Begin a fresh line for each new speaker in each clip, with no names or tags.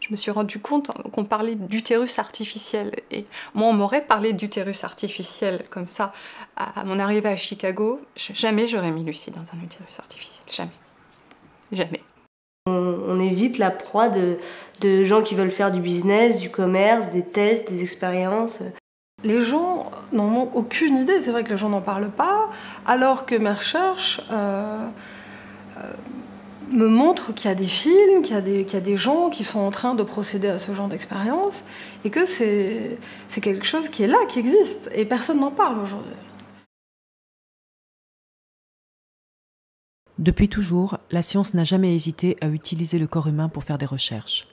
Je me suis rendu compte qu'on parlait d'utérus artificiel. Et moi, on m'aurait parlé d'utérus artificiel comme ça à mon arrivée à Chicago. Jamais j'aurais mis Lucie dans un utérus artificiel. Jamais. Jamais.
On est vite la proie de gens qui veulent faire du business, du commerce, des tests, des expériences.
Les gens n'en ont aucune idée. C'est vrai que les gens n'en parlent pas, alors que mes recherches me montrent qu'il y a des films, qu'il y a des gens qui sont en train de procéder à ce genre d'expérience, et que c'est quelque chose qui est là, qui existe, et personne n'en parle aujourd'hui.
Depuis toujours, la science n'a jamais hésité à utiliser le corps humain pour faire des recherches.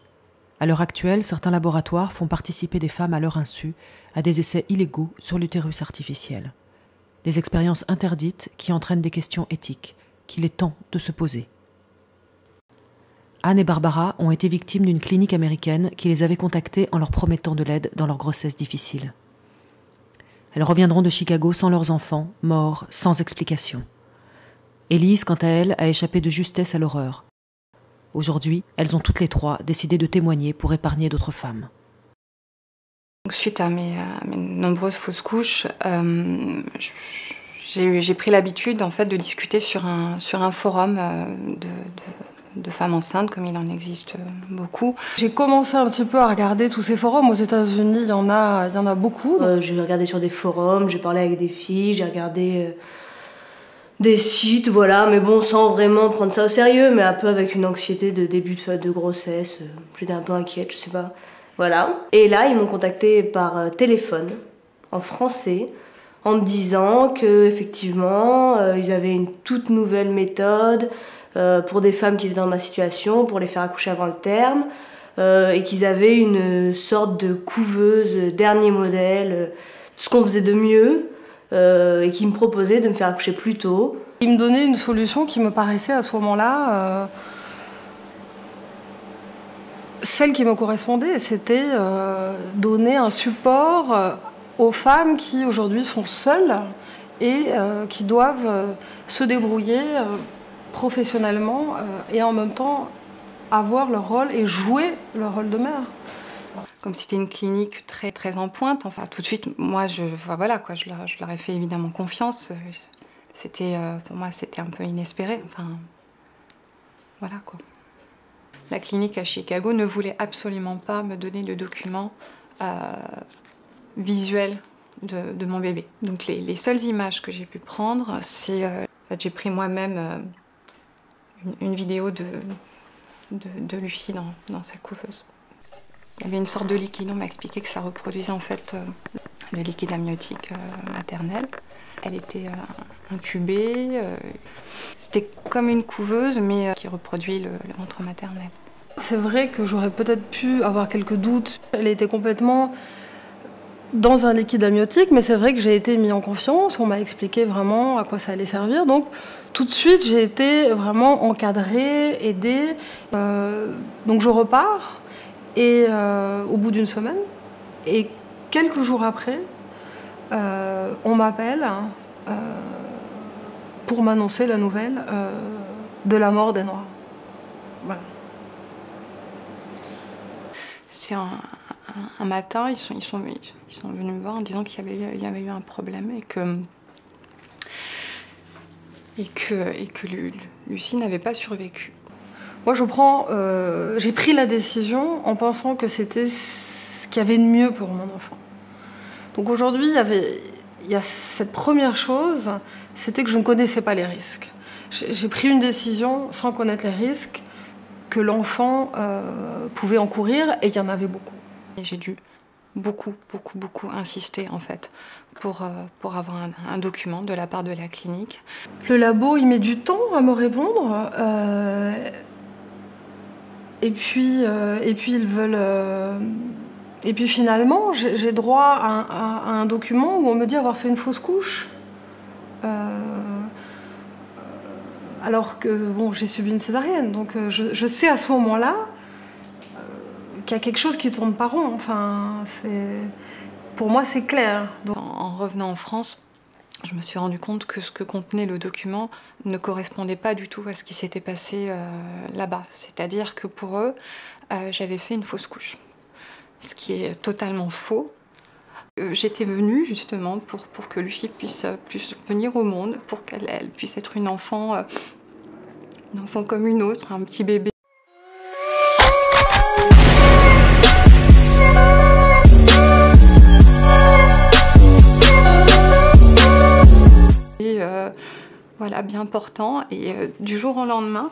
À l'heure actuelle, certains laboratoires font participer des femmes à leur insu à des essais illégaux sur l'utérus artificiel. Des expériences interdites qui entraînent des questions éthiques, qu'il est temps de se poser. Anne et Barbara ont été victimes d'une clinique américaine qui les avait contactées en leur promettant de l'aide dans leur grossesse difficile. Elles reviendront de Chicago sans leurs enfants, morts, sans explication. Élise, quant à elle, a échappé de justesse à l'horreur. Aujourd'hui, elles ont toutes les trois décidé de témoigner pour épargner d'autres femmes.
Suite à mes nombreuses fausses couches, j'ai pris l'habitude en fait, de discuter sur un forum de femmes enceintes, comme il en existe beaucoup.
J'ai commencé un petit peu à regarder tous ces forums. Aux États-Unis, il y en a beaucoup.
J'ai regardé sur des forums, j'ai parlé avec des filles, j'ai regardé des sites, voilà, mais bon, sans vraiment prendre ça au sérieux, mais un peu avec une anxiété de début de grossesse. J'étais un peu inquiète, je sais pas. Voilà. Et là, ils m'ont contactée par téléphone, en français, en me disant qu'effectivement, ils avaient une toute nouvelle méthode pour des femmes qui étaient dans ma situation, pour les faire accoucher avant le terme, et qu'ils avaient une sorte de couveuse, dernier modèle, ce qu'on faisait de mieux, et qui me proposaient de me faire accoucher plus tôt.
Ils me donnaient une solution qui me paraissait à ce moment-là celle qui me correspondait, c'était donner un support aux femmes qui aujourd'hui sont seules et qui doivent se débrouiller professionnellement et en même temps avoir leur rôle et jouer leur rôle de mère.
Comme c'était une clinique très, très en pointe, enfin tout de suite, moi, voilà, quoi, je leur ai fait évidemment confiance. Pour moi, c'était un peu inespéré. Enfin, voilà quoi. La clinique à Chicago ne voulait absolument pas me donner de documents visuels de mon bébé. Donc les seules images que j'ai pu prendre, c'est... en fait, j'ai pris moi-même une vidéo de Lucie dans sa couveuse. Il y avait une sorte de liquide, on m'a expliqué que ça reproduisait en fait le liquide amniotique maternel. Elle était intubée, c'était comme une couveuse mais qui reproduit le ventre maternel.
C'est vrai que j'aurais peut-être pu avoir quelques doutes. Elle était complètement dans un liquide amniotique, mais c'est vrai que j'ai été mis en confiance, on m'a expliqué vraiment à quoi ça allait servir. Donc tout de suite j'ai été vraiment encadrée, aidée. Donc je repars. Et au bout d'une semaine, et quelques jours après, on m'appelle pour m'annoncer la nouvelle de la mort des Noirs. Voilà. C'est
un matin, ils sont venus me voir en disant qu'il y avait eu un problème et que Lucie n'avait pas survécu.
Moi, j'ai pris la décision en pensant que c'était ce qu'il y avait de mieux pour mon enfant. Donc aujourd'hui, il y a cette première chose, c'était que je ne connaissais pas les risques. J'ai pris une décision sans connaître les risques que l'enfant pouvait encourir, et il y en avait beaucoup.
Et j'ai dû beaucoup insister en fait pour avoir un document de la part de la clinique.
Le labo, il met du temps à me répondre. Et puis ils veulent. Et puis finalement, j'ai droit à un document où on me dit avoir fait une fausse couche. Alors que bon, j'ai subi une césarienne, donc je sais à ce moment-là qu'il y a quelque chose qui tourne pas rond. Enfin, pour moi, c'est clair.
Donc, en revenant en France, je me suis rendu compte que ce que contenait le document ne correspondait pas du tout à ce qui s'était passé là-bas. C'est-à-dire que pour eux, j'avais fait une fausse couche. Ce qui est totalement faux. J'étais venue justement pour que Lucie puisse venir au monde, pour qu'elle puisse être une enfant comme une autre, un petit bébé. Et voilà, bien portant. Et du jour au lendemain,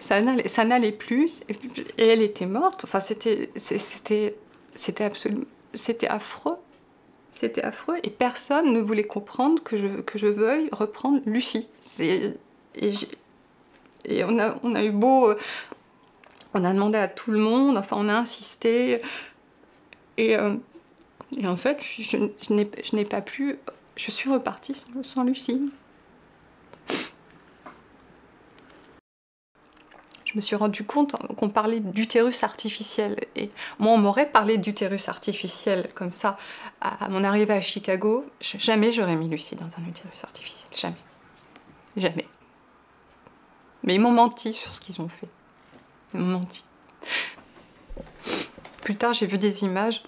ça n'allait plus. Et elle était morte. Enfin, c'était absolument... C'était affreux. C'était affreux. Et personne ne voulait comprendre que je veuille reprendre Lucie. Et on a eu beau... on a demandé à tout le monde, enfin on a insisté. Et en fait, je n'ai pas pu... Je suis repartie sans Lucie. Je me suis rendu compte qu'on parlait d'utérus artificiel. Et moi, on m'aurait parlé d'utérus artificiel comme ça à mon arrivée à Chicago. Jamais j'aurais mis Lucie dans un utérus artificiel. Jamais. Jamais. Mais ils m'ont menti sur ce qu'ils ont fait. Ils m'ont menti. Plus tard, j'ai vu des images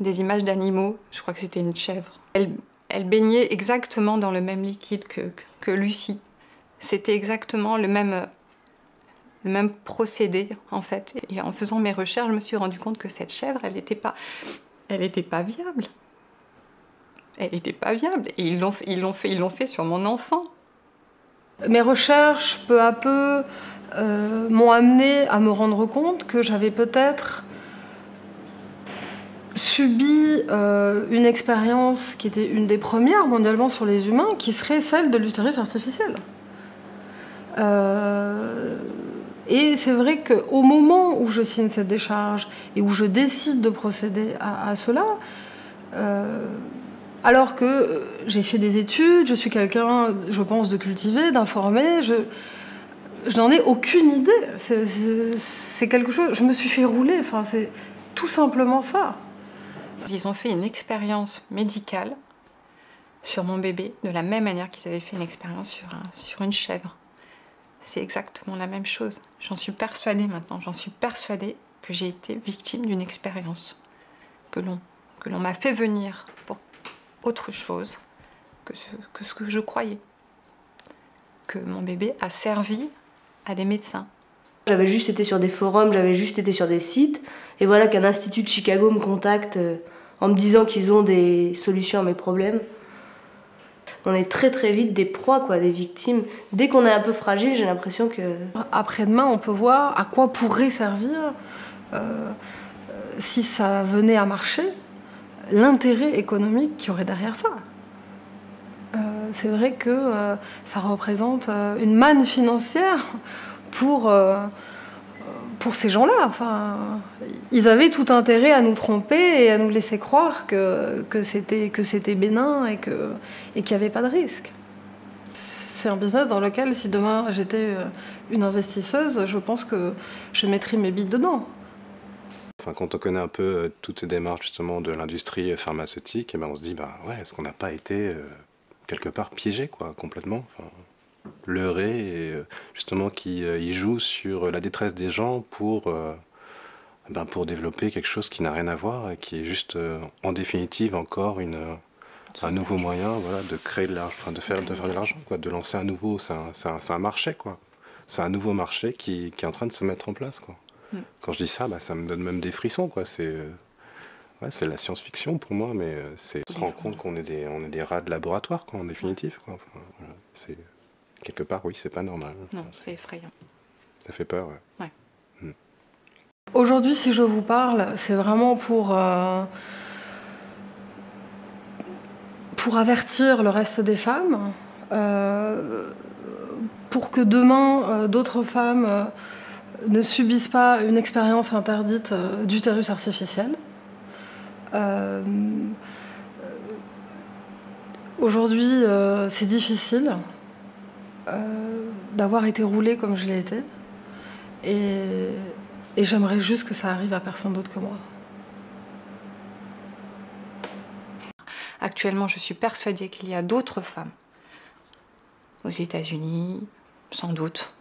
d'animaux. Je crois que c'était une chèvre. Elle baignait exactement dans le même liquide que Lucie. C'était exactement le même procédé, en fait. Et en faisant mes recherches, je me suis rendu compte que cette chèvre, elle n'était pas viable. Elle n'était pas viable. Et ils l'ont fait sur mon enfant.
Mes recherches, peu à peu, m'ont amené à me rendre compte que j'avais peut-être subi une expérience qui était une des premières mondialement sur les humains, qui serait celle de l'utérus artificiel. Et c'est vrai qu'au moment où je signe cette décharge et où je décide de procéder à cela, alors que j'ai fait des études, je suis quelqu'un, je pense, de cultivé, d'informé, je n'en ai aucune idée. C'est quelque chose... Je me suis fait rouler, enfin, c'est tout simplement ça.
Ils ont fait une expérience médicale sur mon bébé, de la même manière qu'ils avaient fait une expérience sur une chèvre. C'est exactement la même chose. J'en suis persuadée maintenant, j'en suis persuadée que j'ai été victime d'une expérience, que l'on m'a fait venir pour autre chose que ce que je croyais. Que mon bébé a servi à des médecins.
J'avais juste été sur des forums, j'avais juste été sur des sites, et voilà qu'un institut de Chicago me contacte en me disant qu'ils ont des solutions à mes problèmes. On est très très vite des proies, quoi, des victimes. Dès qu'on est un peu fragile, j'ai l'impression que...
Après-demain, on peut voir à quoi pourrait servir, si ça venait à marcher, l'intérêt économique qu'il y aurait derrière ça. C'est vrai que ça représente une manne financière pour ces gens-là. Enfin, ils avaient tout intérêt à nous tromper et à nous laisser croire que c'était bénin et qu'il n'y avait pas de risque. C'est un business dans lequel, si demain j'étais une investisseuse, je pense que je mettrais mes billes dedans.
Enfin, quand on connaît un peu toutes ces démarches justement de l'industrie pharmaceutique, eh ben on se dit, bah ouais, est-ce qu'on n'a pas été quelque part piégé, quoi, complètement, enfin, leurré, et justement qui joue sur la détresse des gens pour développer quelque chose qui n'a rien à voir et qui est juste en définitive encore un nouveau moyen, voilà, de créer de l'argent, enfin, de faire de l'argent, quoi, de lancer un nouveau, c'est un marché, quoi. C'est un nouveau marché qui est en train de se mettre en place, quoi. Quand je dis ça, ça me donne même des frissons, quoi. C'est la science-fiction pour moi, mais c'est se rendre compte qu'on est des rats de laboratoire, quoi, en définitive, quoi. Enfin, voilà, c'est quelque part, oui, c'est pas normal.
Non, c'est effrayant.
Ça fait peur, ouais.
Aujourd'hui, si je vous parle, c'est vraiment pour avertir le reste des femmes, pour que demain, d'autres femmes ne subissent pas une expérience interdite d'utérus artificiel. Aujourd'hui, c'est difficile d'avoir été roulée comme je l'ai été. Et j'aimerais juste que ça arrive à personne d'autre que moi.
Actuellement, je suis persuadée qu'il y a d'autres femmes, aux États-Unis, sans doute,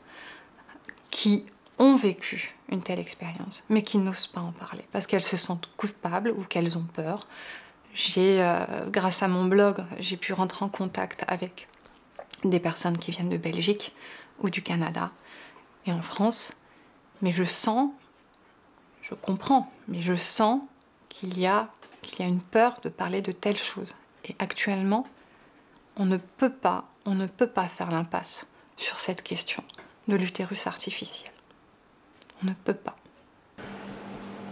qui ont vécu une telle expérience, mais qui n'osent pas en parler, parce qu'elles se sentent coupables ou qu'elles ont peur. Grâce à mon blog, j'ai pu rentrer en contact avec des personnes qui viennent de Belgique ou du Canada et en France, mais je sens, je comprends, mais je sens qu'il y a une peur de parler de telles choses. Et actuellement, on ne peut pas faire l'impasse sur cette question de l'utérus artificiel. On ne peut pas.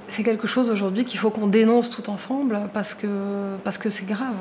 C'est quelque chose aujourd'hui qu'il faut qu'on dénonce tout ensemble parce que c'est grave.